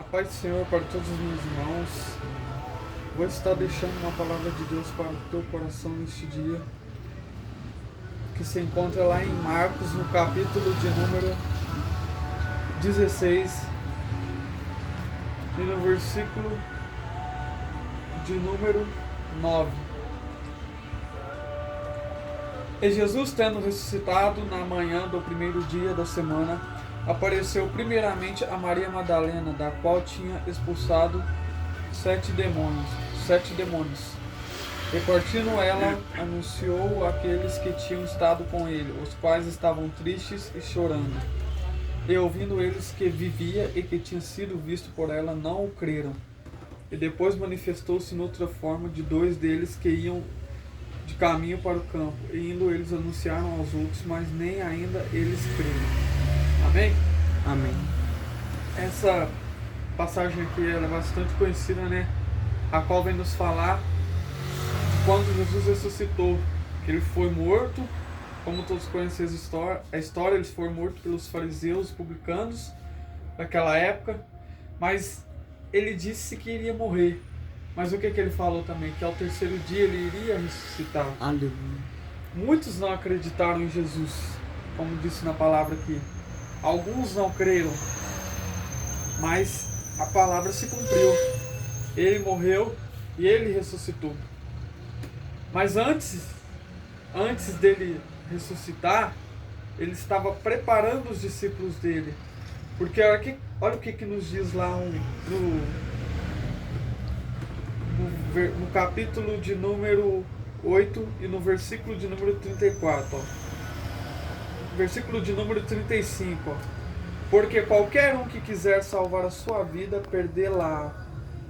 A paz do Senhor para todos os meus irmãos. Vou estar deixando uma palavra de Deus para o teu coração neste dia, que se encontra lá em Marcos, no capítulo de número 16, e no versículo de número 9. E Jesus, tendo ressuscitado na manhã do primeiro dia da semana, apareceu primeiramente a Maria Madalena, da qual tinha expulsado sete demônios. E partindo ela, anunciou àqueles que tinham estado com ele, os quais estavam tristes e chorando. E ouvindo eles que vivia e que tinha sido visto por ela, não o creram. E depois manifestou-se noutra forma de dois deles que iam de caminho para o campo, e indo eles anunciaram aos outros, mas nem ainda eles creram. Amém? Amém. Essa passagem aqui ela é bastante conhecida, né? A qual vem nos falar de quando Jesus ressuscitou, que ele foi morto, como todos conhecem a história, eles foram mortos pelos fariseus, publicanos daquela época, mas ele disse que iria morrer. Mas o que ele falou também? Que ao terceiro dia ele iria ressuscitar. Aleluia. Muitos não acreditaram em Jesus, como disse na palavra aqui. Alguns não creram, mas a palavra se cumpriu. Ele morreu e ele ressuscitou. Mas antes dele ressuscitar, ele estava preparando os discípulos dele. Porque olha o que nos diz lá no capítulo de número 8 e no versículo de número 34. Versículo de número 35. Porque qualquer um que quiser salvar a sua vida, perdê-la.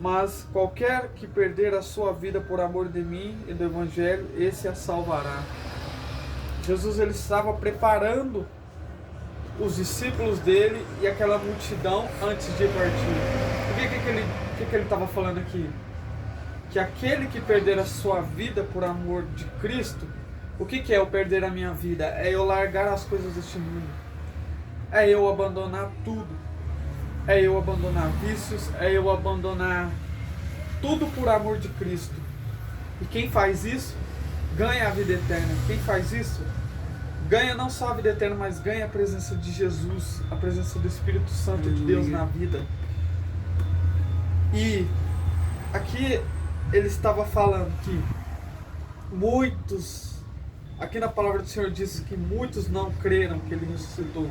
Mas qualquer que perder a sua vida por amor de mim e do Evangelho, esse a salvará. Jesus ele estava preparando os discípulos dele e aquela multidão antes de partir. O que ele estava falando aqui? Que aquele que perder a sua vida por amor de Cristo, o que é eu perder a minha vida? É eu largar as coisas deste mundo. É eu abandonar tudo. É eu abandonar vícios. É eu abandonar tudo por amor de Cristo. E quem faz isso, ganha a vida eterna. Quem faz isso, ganha não só a vida eterna, mas ganha a presença de Jesus, a presença do Espírito Santo de Deus na vida. E aqui ele estava falando que muitos, aqui na palavra do Senhor diz que muitos não creram que ele ressuscitou,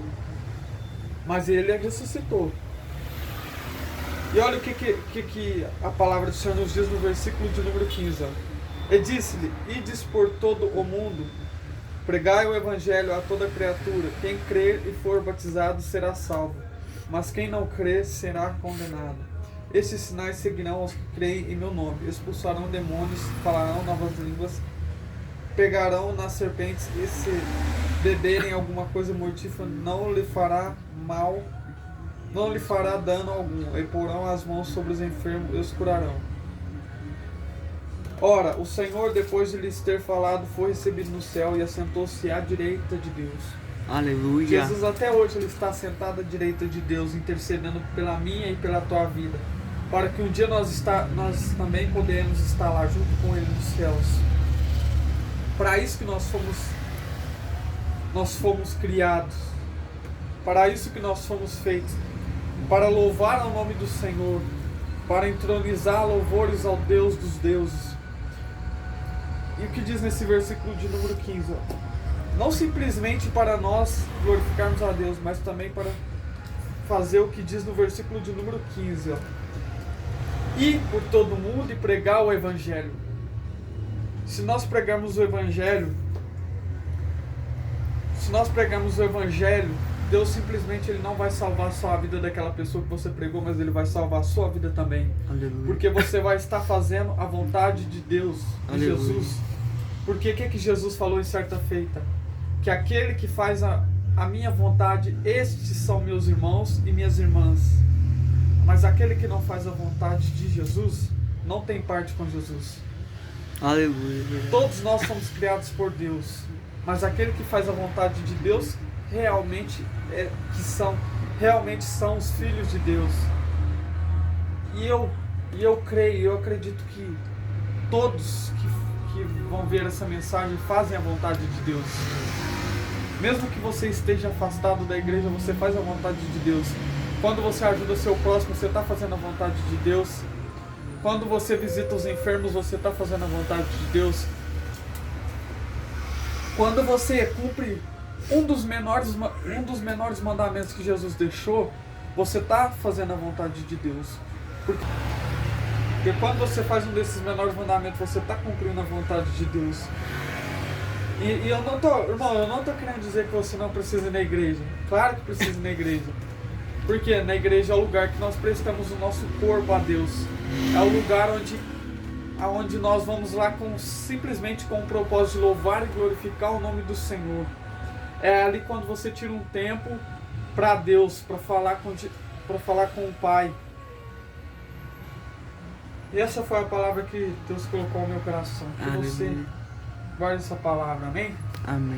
mas ele ressuscitou. E olha o que a palavra do Senhor nos diz no versículo de número 15. E disse-lhe: ides por todo o mundo, pregai o evangelho a toda criatura. Quem crer e for batizado será salvo, mas quem não crer será condenado. Estes sinais seguirão aos que creem em meu nome: expulsarão demônios, falarão novas línguas, pegarão nas serpentes, e se beberem alguma coisa mortífera não lhe fará mal, não lhe fará dano algum, e porão as mãos sobre os enfermos e os curarão. Ora, o Senhor, depois de lhes ter falado, foi recebido no céu e assentou-se à direita de Deus. Aleluia. Jesus até hoje ele está sentado à direita de Deus, intercedendo pela minha e pela tua vida, para que um dia nós também podemos estar lá junto com ele nos céus. Para isso que nós fomos criados, para isso que nós fomos feitos, para louvar ao nome do Senhor, para entronizar louvores ao Deus dos deuses. E o que diz nesse versículo de número 15? Não simplesmente para nós glorificarmos a Deus, mas também para fazer o que diz no versículo de número 15. Ir por todo mundo e pregar o Evangelho. Se nós pregarmos o Evangelho, Deus simplesmente ele não vai salvar só a vida daquela pessoa que você pregou, mas ele vai salvar a sua vida também. Aleluia. Porque você vai estar fazendo a vontade de Deus, de Aleluia. Jesus. Porque o que Jesus falou em certa feita? Que aquele que faz a minha vontade, estes são meus irmãos e minhas irmãs. Mas aquele que não faz a vontade de Jesus, não tem parte com Jesus. Aleluia. Todos nós somos criados por Deus, mas aquele que faz a vontade de Deus realmente são os filhos de Deus. E eu creio, eu acredito que todos que vão ver essa mensagem fazem a vontade de Deus. Mesmo que você esteja afastado da igreja, você faz a vontade de Deus. Quando você ajuda o seu próximo, você está fazendo a vontade de Deus. Quando você visita os enfermos, você está fazendo a vontade de Deus. Quando você cumpre um dos menores mandamentos que Jesus deixou, você está fazendo a vontade de Deus. Porque quando você faz um desses menores mandamentos, você está cumprindo a vontade de Deus. E eu não tô querendo dizer que você não precisa ir na igreja. Claro que precisa ir na igreja. Porque na igreja é o lugar que nós prestamos o nosso corpo a Deus. É o lugar onde nós vamos lá simplesmente com o propósito de louvar e glorificar o nome do Senhor. É ali quando você tira um tempo para Deus, para falar com o Pai. E essa foi a palavra que Deus colocou no meu coração. Que você guarde essa palavra, amém? Amém.